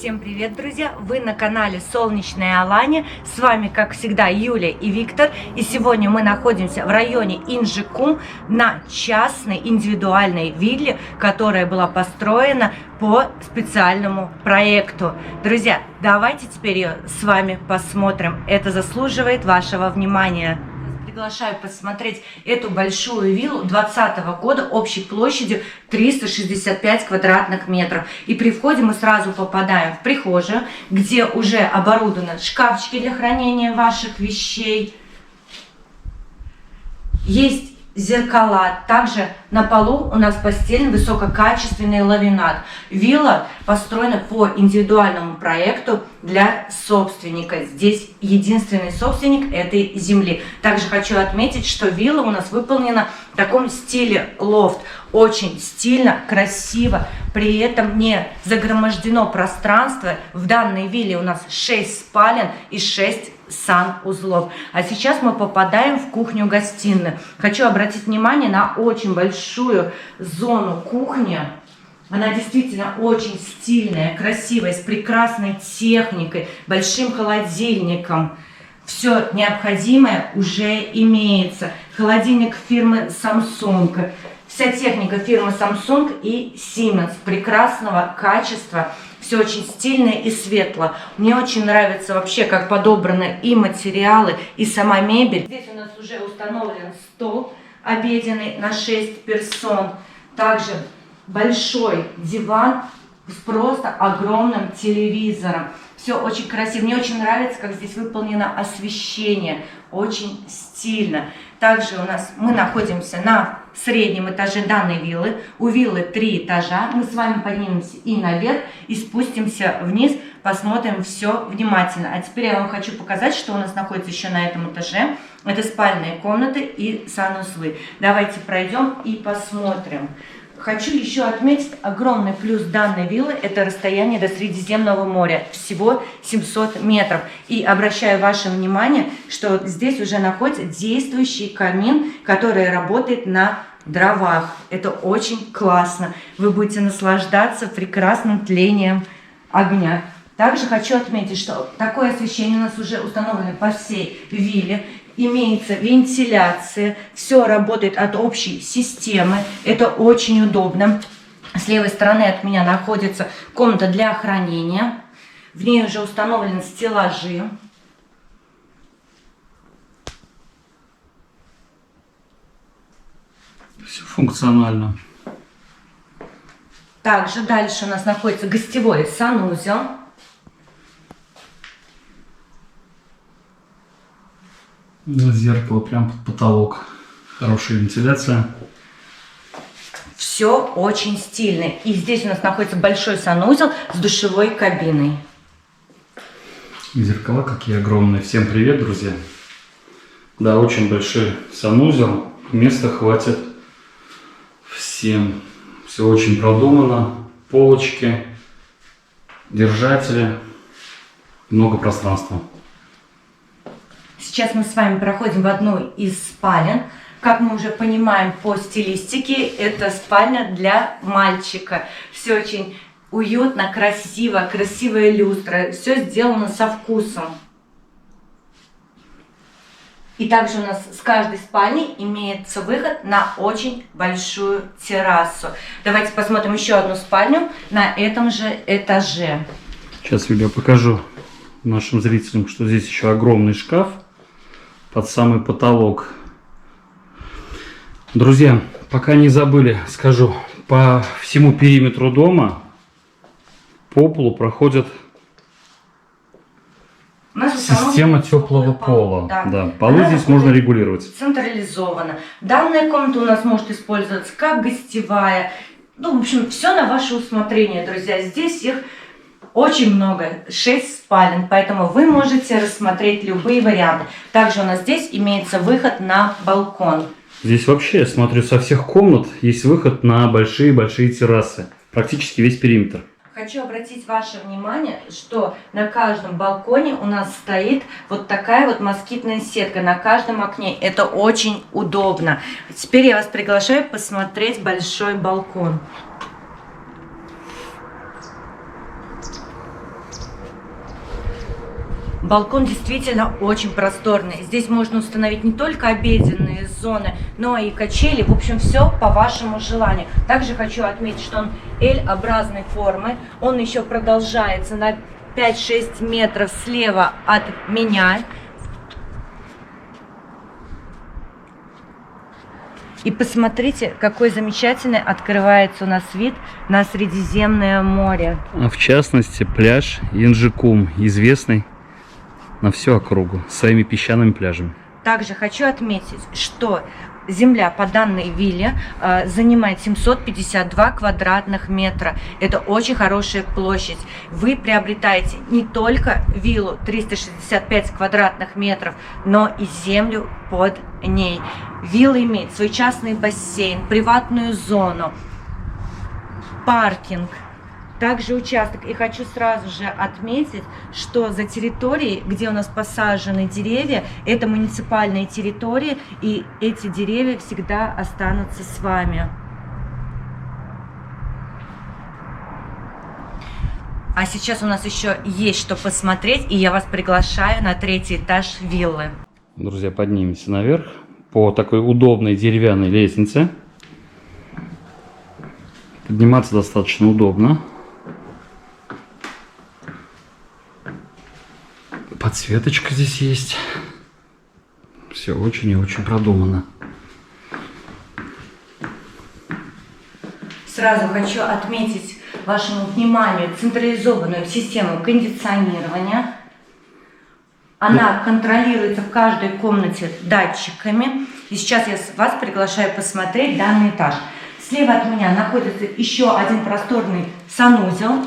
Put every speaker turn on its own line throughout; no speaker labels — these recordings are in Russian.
Всем привет, друзья! Вы на канале Солнечная Алания. С вами, как всегда, Юлия и Виктор. И сегодня мы находимся в районе Инжикум на частной индивидуальной вилле, которая была построена по специальному проекту. Друзья, давайте теперь ее с вами посмотрим. Это заслуживает вашего внимания. Приглашаю посмотреть эту большую виллу 2020 года общей площадью 365 квадратных метров. И при входе мы сразу попадаем в прихожую, где уже оборудованы шкафчики для хранения ваших вещей. Есть зеркала. Также на полу у нас постельный высококачественный ламинат. Вилла построена по индивидуальному проекту для собственника. Здесь единственный собственник этой земли. Также хочу отметить, что вилла у нас выполнена в таком стиле лофт. Очень стильно, красиво. При этом не загромождено пространство. В данной вилле у нас 6 спален и 6 санузлов. А сейчас мы попадаем в кухню-гостиную. Хочу обратить внимание на очень большую зону кухни. Она действительно очень стильная, красивая, с прекрасной техникой, большим холодильником. Все необходимое уже имеется. Холодильник фирмы Samsung. Вся техника фирмы Samsung и Siemens прекрасного качества. Все очень стильно и светло. Мне очень нравится вообще, как подобраны и материалы, и сама мебель. Здесь у нас уже установлен стол обеденный на 6 персон. Также большой диван с просто огромным телевизором. Все очень красиво. Мне очень нравится, как здесь выполнено освещение. Очень стильно. Также у нас мы находимся на среднем этаже данной виллы. У виллы 3 этажа. Мы с вами поднимемся и наверх, и спустимся вниз. Посмотрим все внимательно. А теперь я вам хочу показать, что у нас находится еще на этом этаже. Это спальные комнаты и санузлы. Давайте пройдем и посмотрим. Хочу еще отметить огромный плюс данной виллы – это расстояние до Средиземного моря, всего 700 метров. И обращаю ваше внимание, что здесь уже находится действующий камин, который работает на дровах. Это очень классно. Вы будете наслаждаться прекрасным тлением огня. Также хочу отметить, что такое освещение у нас уже установлено по всей вилле. Имеется вентиляция, все работает от общей системы, это очень удобно. С левой стороны от меня находится комната для хранения, в ней уже установлены стеллажи.
Все функционально.
Также дальше у нас находится гостевой санузел.
Зеркало прям под потолок. Хорошая вентиляция.
Все очень стильно. И здесь у нас находится большой санузел с душевой кабиной.
Зеркала какие огромные. Всем привет, друзья. Да, очень большой санузел. Места хватит всем. Все очень продумано. Полочки, держатели. Много пространства.
Сейчас мы с вами проходим в одну из спален. Как мы уже понимаем по стилистике, это спальня для мальчика. Все очень уютно, красиво, красивая люстра. Все сделано со вкусом. И также у нас с каждой спальни имеется выход на очень большую террасу. Давайте посмотрим еще одну спальню на этом же этаже.
Сейчас я покажу нашим зрителям, что здесь еще огромный шкаф под самый потолок. Друзья, пока не забыли, скажу, по всему периметру дома по полу проходит система теплого пола. Да, полы здесь можно регулировать.
Централизованно. Данная комната у нас может использоваться как гостевая. Ну, в общем, все на ваше усмотрение, друзья. Здесь их очень много, 6 спален, поэтому вы можете рассмотреть любые варианты. Также у нас здесь имеется выход на балкон.
Здесь вообще, я смотрю, со всех комнат есть выход на большие-большие террасы. Практически весь периметр.
Хочу обратить ваше внимание, что на каждом балконе у нас стоит вот такая вот москитная сетка на каждом окне. Это очень удобно. Теперь я вас приглашаю посмотреть большой балкон. Балкон действительно очень просторный. Здесь можно установить не только обеденные зоны, но и качели. В общем, все по вашему желанию. Также хочу отметить, что он L-образной формы. Он еще продолжается на 5-6 метров слева от меня. И посмотрите, какой замечательный открывается у нас вид на Средиземное море.
А в частности, пляж Янжикум, известный на всю округу, своими песчаными пляжами.
Также хочу отметить, что земля по данной вилле занимает 752 квадратных метра. Это очень хорошая площадь. Вы приобретаете не только виллу 365 квадратных метров, но и землю под ней. Вилла имеет свой частный бассейн, приватную зону, паркинг, также участок. И хочу сразу же отметить, что за территорией, где у нас посажены деревья, это муниципальные территории, и эти деревья всегда останутся с вами. А сейчас у нас еще есть что посмотреть, и я вас приглашаю на 3-й этаж виллы.
Друзья, поднимемся наверх по такой удобной деревянной лестнице. Подниматься достаточно удобно. Подсветочка здесь есть. Все очень и очень продумано.
Сразу хочу отметить вашему вниманию централизованную систему кондиционирования. Она контролируется в каждой комнате датчиками. И сейчас я вас приглашаю посмотреть данный этаж. Слева от меня находится еще один просторный санузел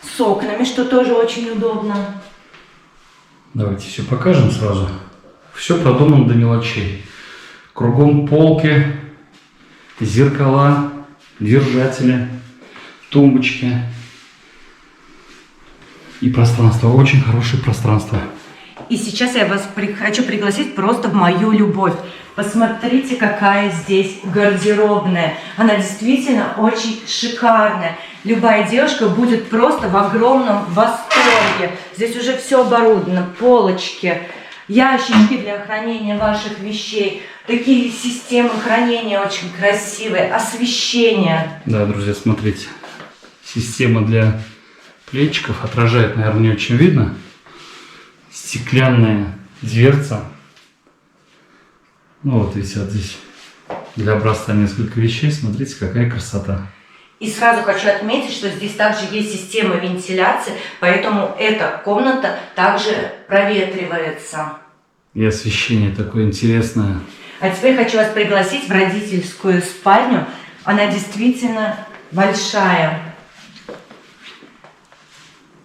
с окнами, что тоже очень удобно.
Давайте все покажем сразу. Все продумано до мелочей. Кругом полки, зеркала, держатели, тумбочки. И пространство. Очень хорошее пространство.
И сейчас я вас хочу пригласить просто в мою любовь. Посмотрите, какая здесь гардеробная. Она действительно очень шикарная. Любая девушка будет просто в огромном восторге. Здесь уже все оборудовано. Полочки, ящички для хранения ваших вещей. Такие системы хранения очень красивые. Освещение.
Да, друзья, смотрите. Система для плечиков отражает, наверное, не очень видно. Стеклянная дверца. Ну вот висят здесь для образца несколько вещей. Смотрите, какая красота.
И сразу хочу отметить, что здесь также есть система вентиляции, поэтому эта комната также проветривается.
И освещение такое интересное.
А теперь хочу вас пригласить в родительскую спальню. Она действительно большая.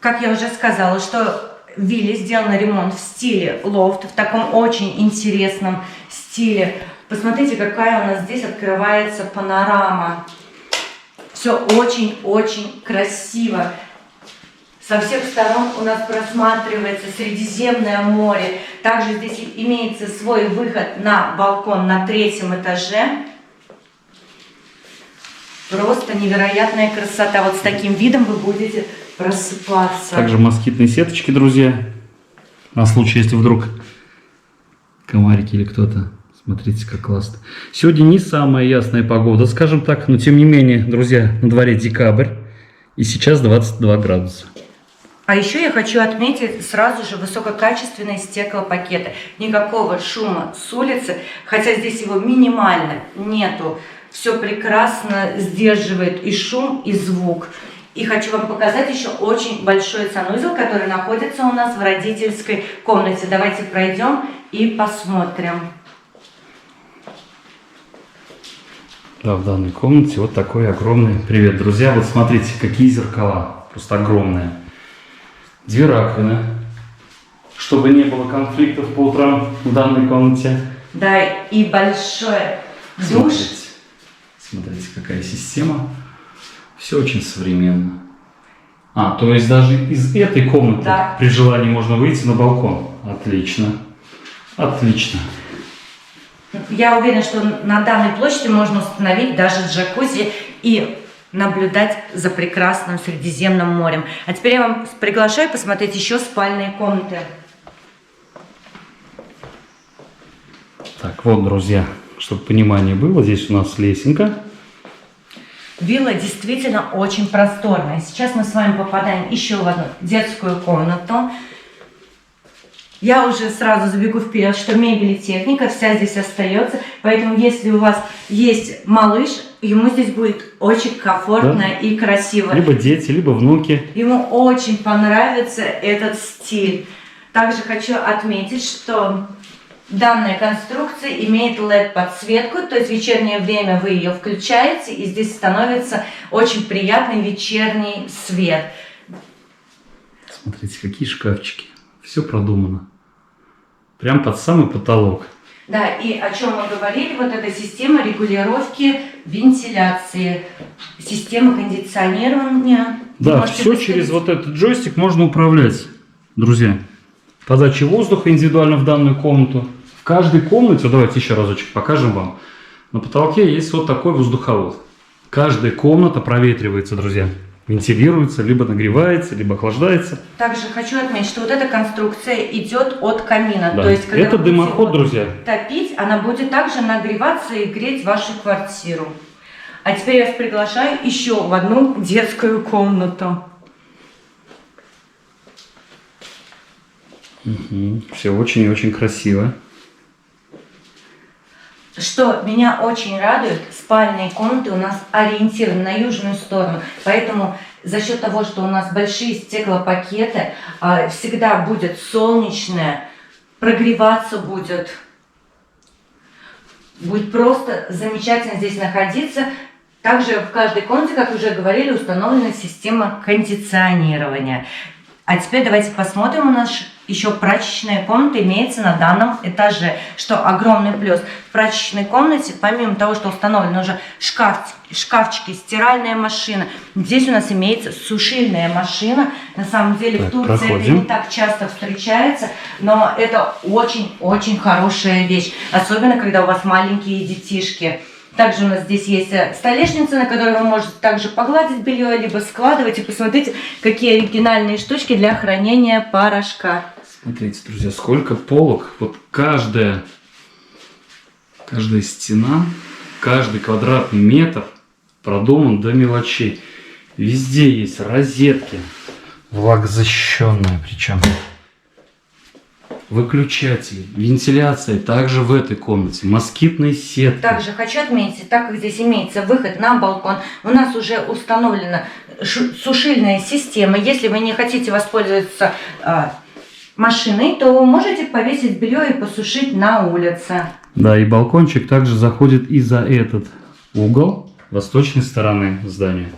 Как я уже сказала, что в вилле сделан ремонт в стиле лофт, в таком очень интересном стиле. Посмотрите, какая у нас здесь открывается панорама. Все очень-очень красиво. Со всех сторон у нас просматривается Средиземное море. Также здесь имеется свой выход на балкон на 3-м этаже. Просто невероятная красота. Вот с таким видом вы будете просыпаться.
Также москитные сеточки, друзья. На случай, если вдруг комарики или кто-то. Смотрите, как классно. Сегодня не самая ясная погода, скажем так. Но тем не менее, друзья, на дворе декабрь. И сейчас 22 градуса.
А еще я хочу отметить сразу же высококачественные стеклопакеты. Никакого шума с улицы, хотя здесь его минимально нету. Все прекрасно сдерживает и шум, и звук. И хочу вам показать еще очень большой санузел, который находится у нас в родительской комнате. Давайте пройдем и посмотрим.
Да, в данной комнате вот такой огромный привет, друзья. Вот смотрите, какие зеркала. Просто огромные. 2 раковины. Чтобы не было конфликтов по утрам в данной комнате.
Да, и большой душ.
Смотрите, какая система. Все очень современно. То есть даже из этой комнаты при желании можно выйти на балкон. Отлично. Отлично.
Я уверена, что на данной площади можно установить даже джакузи и наблюдать за прекрасным Средиземным морем. А теперь я вам приглашаю посмотреть еще спальные комнаты.
Так вот, друзья, чтобы понимание было, здесь у нас лесенка.
Вилла действительно очень просторная. Сейчас мы с вами попадаем еще в одну детскую комнату. Я уже сразу забегу вперед, что мебель и техника вся здесь остается. Поэтому, если у вас есть малыш, ему здесь будет очень комфортно, да, и красиво.
Либо дети, либо внуки.
Ему очень понравится этот стиль. Также хочу отметить, что данная конструкция имеет LED-подсветку, то есть в вечернее время вы ее включаете, и здесь становится очень приятный вечерний свет.
Смотрите, какие шкафчики. Все продумано. Прям под самый потолок.
Да, и о чем мы говорили, вот эта система регулировки вентиляции, система кондиционирования.
Да, все через вот этот джойстик можно управлять, друзья. Подача воздуха индивидуально в данную комнату. В каждой комнате, давайте еще разочек покажем вам, на потолке есть вот такой воздуховод. Каждая комната проветривается, друзья. Вентилируется, либо нагревается, либо охлаждается.
Также хочу отметить, что вот эта конструкция идет от камина.
Да.
То есть, когда
это дымоход, друзья.
Топить, она будет также нагреваться и греть вашу квартиру. А теперь я вас приглашаю еще в одну детскую комнату.
Угу. Все очень и очень красиво.
Что меня очень радует, спальные комнаты у нас ориентированы на южную сторону. Поэтому за счет того, что у нас большие стеклопакеты, всегда будет солнечное, прогреваться будет. Будет просто замечательно здесь находиться. Также в каждой комнате, как уже говорили, установлена система кондиционирования. А теперь давайте посмотрим, у нас еще прачечная комната имеется на данном этаже, что огромный плюс. В прачечной комнате, помимо того, что установлены уже шкафчики, стиральная машина, здесь у нас имеется сушильная машина. На самом деле в Турции это не так часто встречается, но это очень-очень хорошая вещь, особенно когда у вас маленькие детишки. Также у нас здесь есть столешница, на которой вы можете также погладить белье, либо складывать. И посмотрите, какие оригинальные штучки для хранения порошка.
Смотрите, друзья, сколько полок. Вот каждая стена, каждый квадратный метр продуман до мелочей. Везде есть розетки, влагозащищенные причем. Выключатели, вентиляция также в этой комнате, москитные сетки.
Также хочу отметить, так как здесь имеется выход на балкон, у нас уже установлена сушильная система. Если вы не хотите воспользоваться машиной, то вы можете повесить белье и посушить на улице.
Да, и балкончик также заходит и за этот угол восточной стороны здания.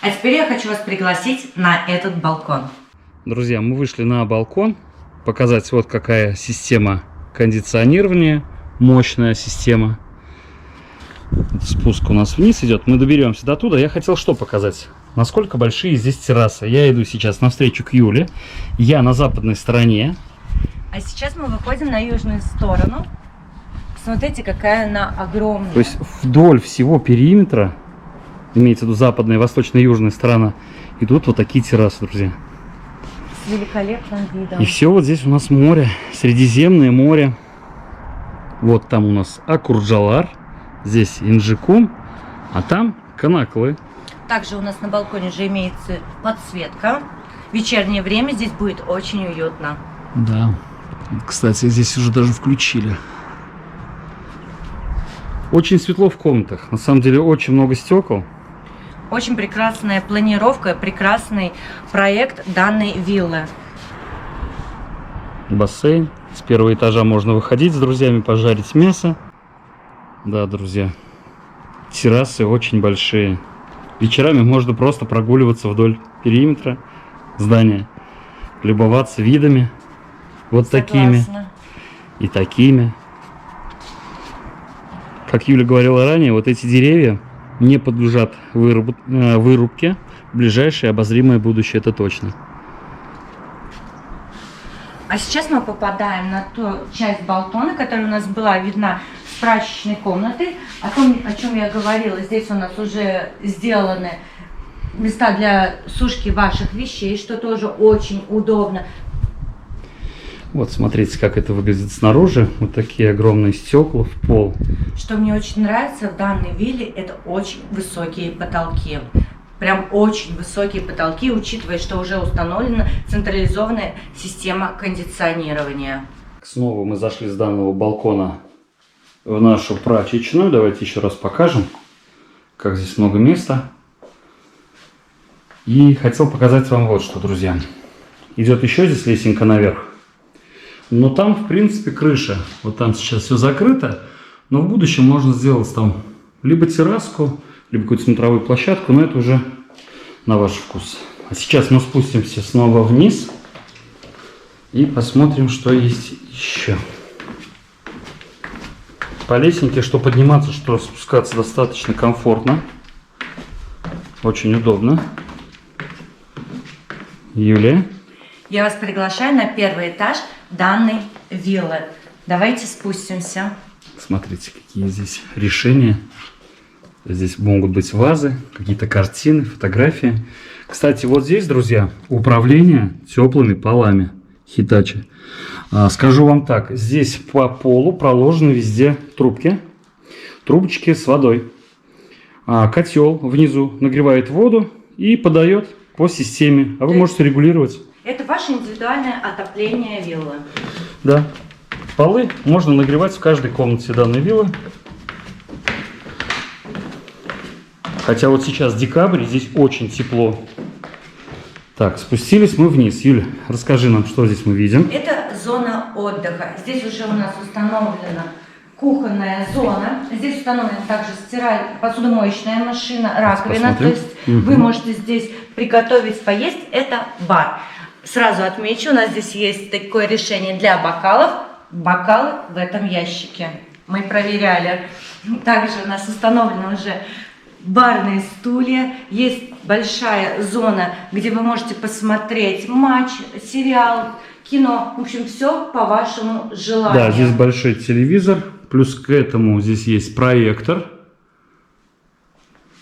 А теперь я хочу вас пригласить на этот балкон.
Друзья, мы вышли на балкон. Показать, вот какая система кондиционирования, мощная система. Спуск у нас вниз идет, мы доберемся до туда. Я хотел что показать, насколько большие здесь террасы. Я иду сейчас навстречу к Юле, я на западной стороне.
А сейчас мы выходим на южную сторону. Смотрите, какая она огромная.
То есть вдоль всего периметра, имеется в виду западная и восточная и южная сторона, идут вот такие террасы, друзья.
Великолепным видом.
И все вот здесь у нас море, Средиземное море. Вот там у нас Акурджалар, здесь Инджикум, а там Конаклы.
Также у нас на балконе же имеется подсветка. В вечернее время здесь будет очень уютно.
Да, кстати, здесь уже даже включили. Очень светло в комнатах, на самом деле очень много стекол.
Очень прекрасная планировка, прекрасный проект данной виллы.
Бассейн. С первого этажа можно выходить с друзьями, пожарить мясо. Да, друзья. Террасы очень большие. Вечерами можно просто прогуливаться вдоль периметра здания. Любоваться видами. Вот такими. И такими. Как Юля говорила ранее, вот эти деревья не подлежат вырубке в ближайшее обозримое будущее, это точно.
А сейчас мы попадаем на ту часть балкона, которая у нас была видна с прачечной комнаты. О том, о чем я говорила, здесь у нас уже сделаны места для сушки ваших вещей, что тоже очень удобно.
Вот смотрите, как это выглядит снаружи. Вот такие огромные стекла в пол.
Что мне очень нравится в данной вилле, это очень высокие потолки. Прям очень высокие потолки, учитывая, что уже установлена централизованная система кондиционирования.
Снова мы зашли с данного балкона в нашу прачечную. Давайте еще раз покажем, как здесь много места. И хотел показать вам вот что, друзья. Идет еще здесь лесенка наверх. Но там, в принципе, крыша. Вот там сейчас все закрыто. Но в будущем можно сделать там либо терраску, либо какую-то смотровую площадку. Но это уже на ваш вкус. А сейчас мы спустимся снова вниз. И посмотрим, что есть еще. По лесенке, что подниматься, что спускаться достаточно комфортно. Очень удобно. Юлия.
Я вас приглашаю на первый этаж данной виллы. Давайте спустимся.
Смотрите, какие здесь решения. Здесь могут быть вазы, какие-то картины, фотографии. Кстати, вот здесь, друзья, управление теплыми полами Hitachi. Скажу вам так, здесь по полу проложены везде трубки, трубочки с водой. Котел внизу нагревает воду и подает по системе, а вы можете регулировать.
Это ваше индивидуальное отопление виллы.
Да. Полы можно нагревать в каждой комнате данной виллы. Хотя вот сейчас декабрь, здесь очень тепло. Так, спустились мы вниз. Юля, расскажи нам, что здесь мы видим.
Это зона отдыха. Здесь уже у нас установлена кухонная зона. Здесь установлена также посудомоечная машина, раковина. То есть вы можете здесь приготовить, поесть. Это бар. Сразу отмечу, у нас здесь есть такое решение для бокалов. Бокалы в этом ящике. Мы проверяли. Также у нас установлены уже барные стулья. Есть большая зона, где вы можете посмотреть матч, сериал, кино. В общем, все по вашему желанию.
Да, здесь большой телевизор. Плюс к этому здесь есть проектор.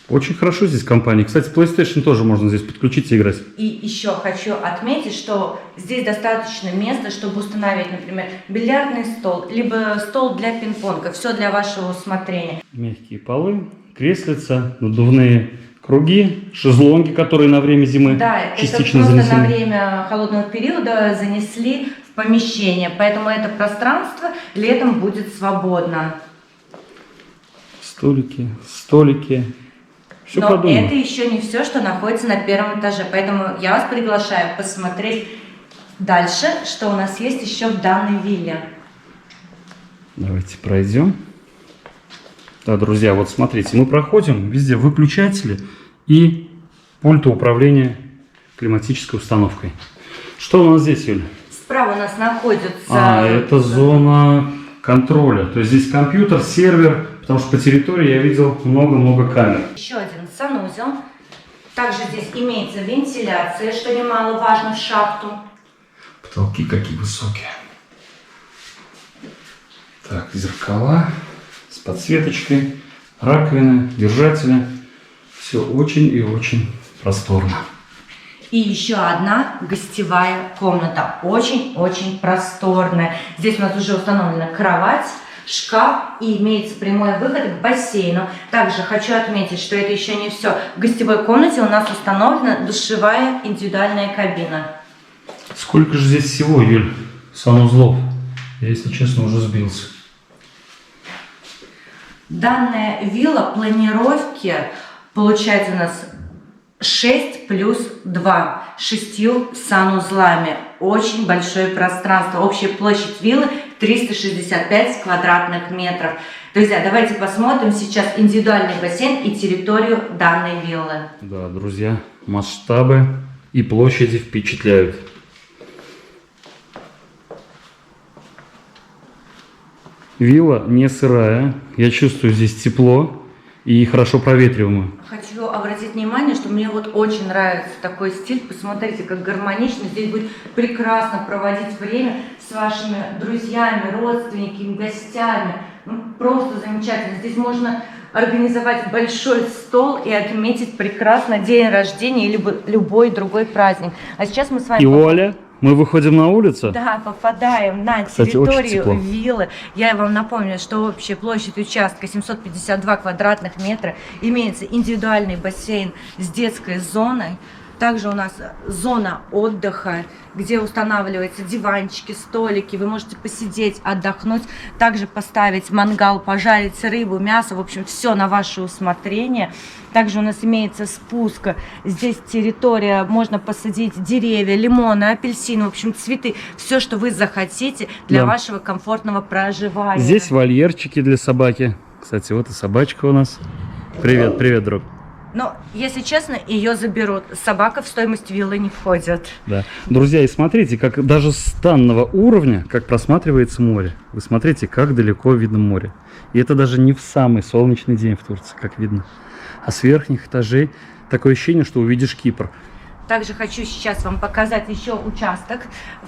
Очень хорошо здесь компания. Кстати, PlayStation тоже можно здесь подключить и играть.
И еще хочу отметить, что здесь достаточно места, чтобы установить, например, бильярдный стол, либо стол для пинг-понга. Все для вашего усмотрения.
Мягкие полы, креслица, надувные круги, шезлонги, которые на время зимы частично
это просто
занесены.
на время холодного периода занесли в помещение, поэтому это пространство летом будет свободно.
Столики. Все
Но
продумано.
это еще не все, что находится на первом этаже, поэтому я вас приглашаю посмотреть дальше, что у нас есть еще в данной вилле.
Давайте пройдем. Да, друзья, вот смотрите, мы проходим, везде выключатели и пульты управления климатической установкой. Что у нас здесь, Юль?
Справа у нас находится...
Это зона контроля. То есть здесь компьютер, сервер, потому что по территории я видел много-много камер.
Еще один санузел. Также здесь имеется вентиляция, что немаловажно, в шахту.
Потолки какие высокие. Так, зеркала с подсветочкой, раковины, держатели. Все очень и очень просторно.
И еще одна гостевая комната. Очень-очень просторная. Здесь у нас уже установлена кровать, шкаф и имеется прямой выход к бассейну. Также хочу отметить, что это еще не все. В гостевой комнате у нас установлена душевая индивидуальная кабина.
Сколько же здесь всего, Юль, санузлов? Я, если честно, уже сбился.
Данная вилла планировки получается у нас 6 плюс 2, 6 санузлами. Очень большое пространство. Общая площадь виллы 365 квадратных метров. Друзья, давайте посмотрим сейчас индивидуальный бассейн и территорию данной виллы.
Да, друзья, масштабы и площади впечатляют. Вилла не сырая. Я чувствую здесь тепло и хорошо проветриваемую.
Хочу обратить внимание, что мне вот очень нравится такой стиль. Посмотрите, как гармонично. Здесь будет прекрасно проводить время с вашими друзьями, родственниками, гостями. Ну, просто замечательно. Здесь можно организовать большой стол и отметить прекрасно день рождения или любой другой праздник. А сейчас мы с вами...
И Оля, Мы выходим на улицу.
Да, попадаем на
Кстати, очень
территорию
тепло.
виллы. Я вам напомню, что общая площадь участка 752 квадратных метра. Имеется индивидуальный бассейн с детской зоной. Также у нас зона отдыха, где устанавливаются диванчики, столики. Вы можете посидеть, отдохнуть. Также поставить мангал, пожарить рыбу, мясо. В общем, все на ваше усмотрение. Также у нас имеется спуск. Здесь территория, можно посадить деревья, лимоны, апельсины. В общем, цветы. Все, что вы захотите для
Да.
вашего комфортного проживания.
Здесь вольерчики для собаки. Кстати, вот и собачка у нас. Привет, привет, друг.
Но, если честно, ее заберут. Собака в стоимость виллы не входит.
Да. Друзья, и смотрите, как даже с данного уровня, как просматривается море. Вы смотрите, как далеко видно море. И это даже не в самый солнечный день в Турции, как видно. А с верхних этажей такое ощущение, что увидишь Кипр.
Также хочу сейчас вам показать еще участок,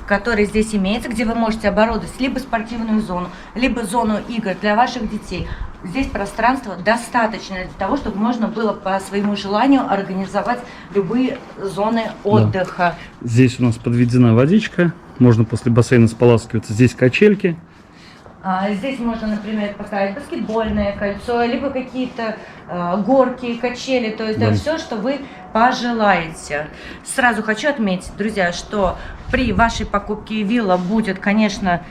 который здесь имеется, где вы можете оборудовать либо спортивную зону, либо зону игр для ваших детей. Здесь пространство достаточно для того, чтобы можно было по своему желанию организовать любые зоны отдыха.
Здесь у нас подведена водичка. Можно после бассейна споласкиваться. Здесь качельки.
Здесь можно, например, поставить баскетбольное кольцо, либо какие-то горки, качели, то есть
Да.
все, что вы пожелаете. Сразу хочу отметить, друзья, что при вашей покупке вилла будет, конечно,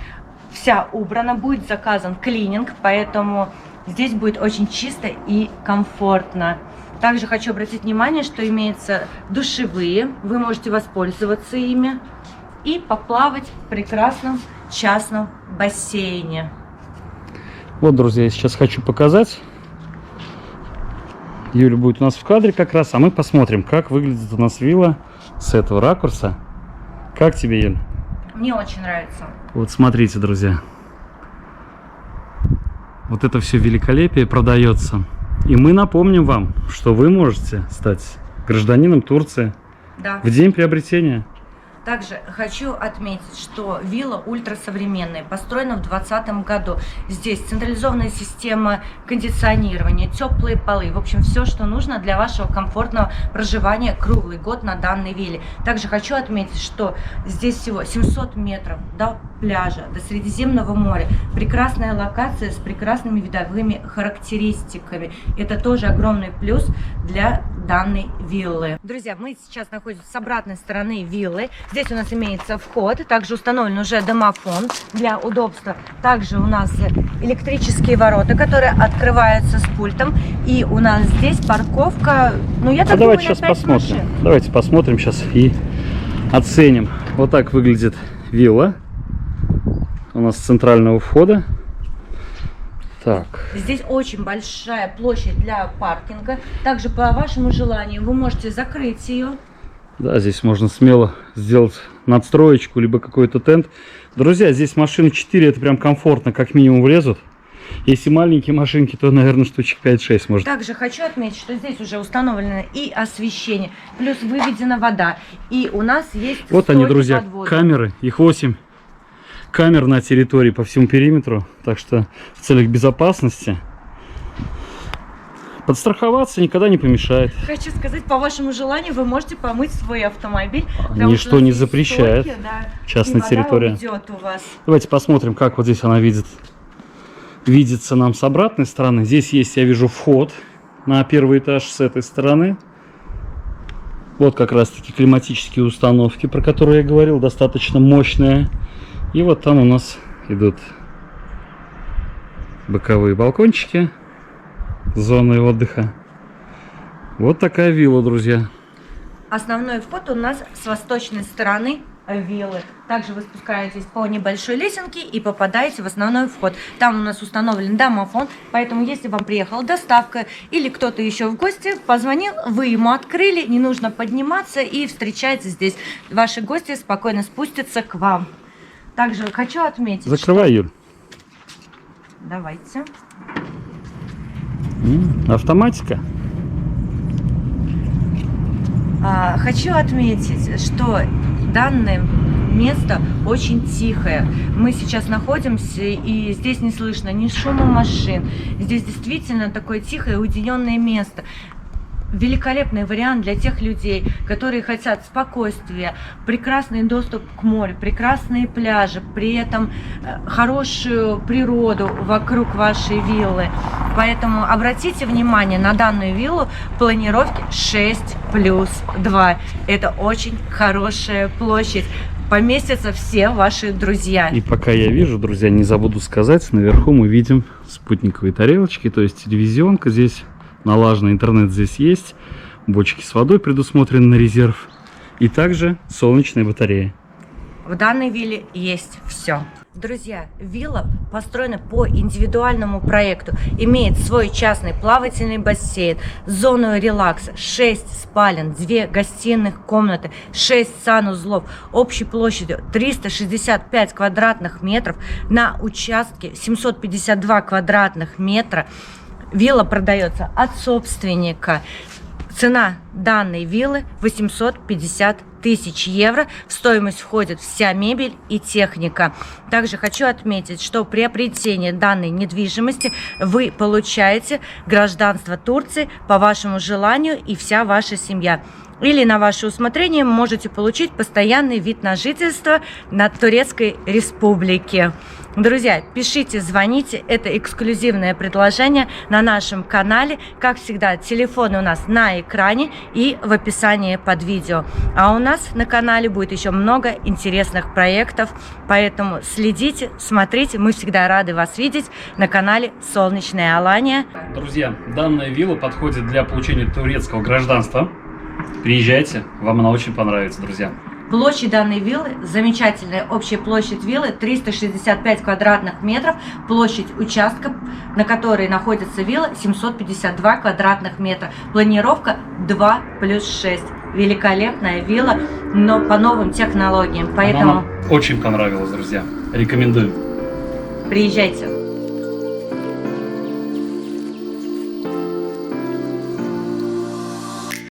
вся убрана, будет заказан клининг, поэтому здесь будет очень чисто и комфортно. Также хочу обратить внимание, что имеются душевые, вы можете воспользоваться ими и поплавать в прекрасном частном бассейне.
Вот, друзья, я сейчас хочу показать. Юля будет у нас в кадре как раз, а мы посмотрим, как выглядит у нас вилла с этого ракурса. Как тебе, Юль?
Мне очень нравится.
Вот смотрите, друзья. Вот это все великолепие продается. И мы напомним вам, что вы можете стать гражданином Турции
Да.
в день приобретения.
Также хочу отметить, что вилла ультрасовременная, построена в 2020 году. Здесь централизованная система кондиционирования, теплые полы. В общем, все, что нужно для вашего комфортного проживания круглый год на данной вилле. Также хочу отметить, что здесь всего 700 метров до пляжа, до Средиземного моря. Прекрасная локация с прекрасными видовыми характеристиками. Это тоже огромный плюс для данной виллы. Друзья, мы сейчас находимся с обратной стороны виллы. Здесь у нас имеется вход, также установлен уже домофон для удобства. Также у нас электрические ворота, которые открываются с пультом. И у нас здесь парковка, ну я так думаю,
Давайте
на
сейчас
5
посмотрим.
машин.
Давайте посмотрим сейчас и оценим. Вот так выглядит вилла. У нас с центрального входа. Так.
Здесь очень большая площадь для паркинга. Также по вашему желанию вы можете закрыть ее.
Да, здесь можно смело сделать надстроечку, либо какой-то тент. Друзья, здесь машины 4, это прям комфортно, как минимум влезут. Если маленькие машинки, то, наверное, штучек 5-6 может.
Также хочу отметить, что здесь уже установлено и освещение, плюс выведена вода. И у нас есть
Вот они,
стойки
друзья,
подвода.
камеры. Их 8 камер на территории по всему периметру. Так что в целях безопасности подстраховаться никогда не помешает.
Хочу сказать, по вашему желанию вы можете помыть свой автомобиль. потому
Ничто
что у нас
не
есть
запрещает.
стойки, да,
Частная
и вода
территория.
уйдет у вас.
Давайте посмотрим, как вот здесь она видится нам с обратной стороны. Здесь есть, я вижу, вход на первый этаж с этой стороны. Вот как раз таки климатические установки, про которые я говорил, достаточно мощные. И вот там у нас идут боковые балкончики, зоны отдыха. Вот такая вилла, друзья.
Основной вход у нас с восточной стороны виллы. Также вы спускаетесь по небольшой лесенке и попадаете в основной вход. Там у нас установлен домофон, поэтому если вам приехала доставка или кто-то еще в гости позвонил, вы ему открыли, не нужно подниматься и встречается здесь. Ваши гости спокойно спустятся к вам. Также хочу отметить,
Закрывай, Юль.
давайте.
Автоматика.
Хочу отметить, что данное место очень тихое. Мы сейчас находимся, и здесь не слышно ни шума машин. Здесь действительно такое тихое, уединенное место. великолепный вариант для тех людей, которые хотят спокойствия, прекрасный доступ к морю, прекрасные пляжи, при этом хорошую природу вокруг вашей виллы. Поэтому обратите внимание на данную виллу в планировке 6+2. Это очень хорошая площадь. Поместятся все ваши друзья.
И пока я вижу, друзья, не забуду сказать, наверху мы видим спутниковые тарелочки, то есть телевизионка здесь. Налаженный интернет здесь есть, бочки с водой предусмотрены на резерв и также солнечная батарея.
В данной вилле есть все. Друзья, вилла построена по индивидуальному проекту, имеет свой частный плавательный бассейн, зону релакса, 6 спален, 2 гостиных комнаты, 6 санузлов, общей площадью 365 квадратных метров на участке 752 квадратных метра. Вилла продается от собственника. Цена данной виллы 850 тысяч евро. В стоимость входит вся мебель и техника. Также хочу отметить, что при приобретении данной недвижимости вы получаете гражданство Турции по вашему желанию и вся ваша семья. Или на ваше усмотрение можете получить постоянный вид на жительство на Турецкой Республике. Друзья, пишите, звоните. Это эксклюзивное предложение на нашем канале. Как всегда, телефоны у нас на экране и в описании под видео. А у нас на канале будет еще много интересных проектов. Поэтому следите, смотрите. Мы всегда рады вас видеть на канале Солнечная Алания.
Друзья, данная вилла подходит для получения турецкого гражданства. Приезжайте, вам она очень понравится, друзья.
Площадь данной виллы замечательная. Общая площадь виллы 365 квадратных метров. Площадь участка, на которой находится вилла, 752 квадратных метра. Планировка 2+6. Великолепная вилла, но по новым технологиям. Поэтому
Она нам очень понравилась, друзья. Рекомендую.
приезжайте.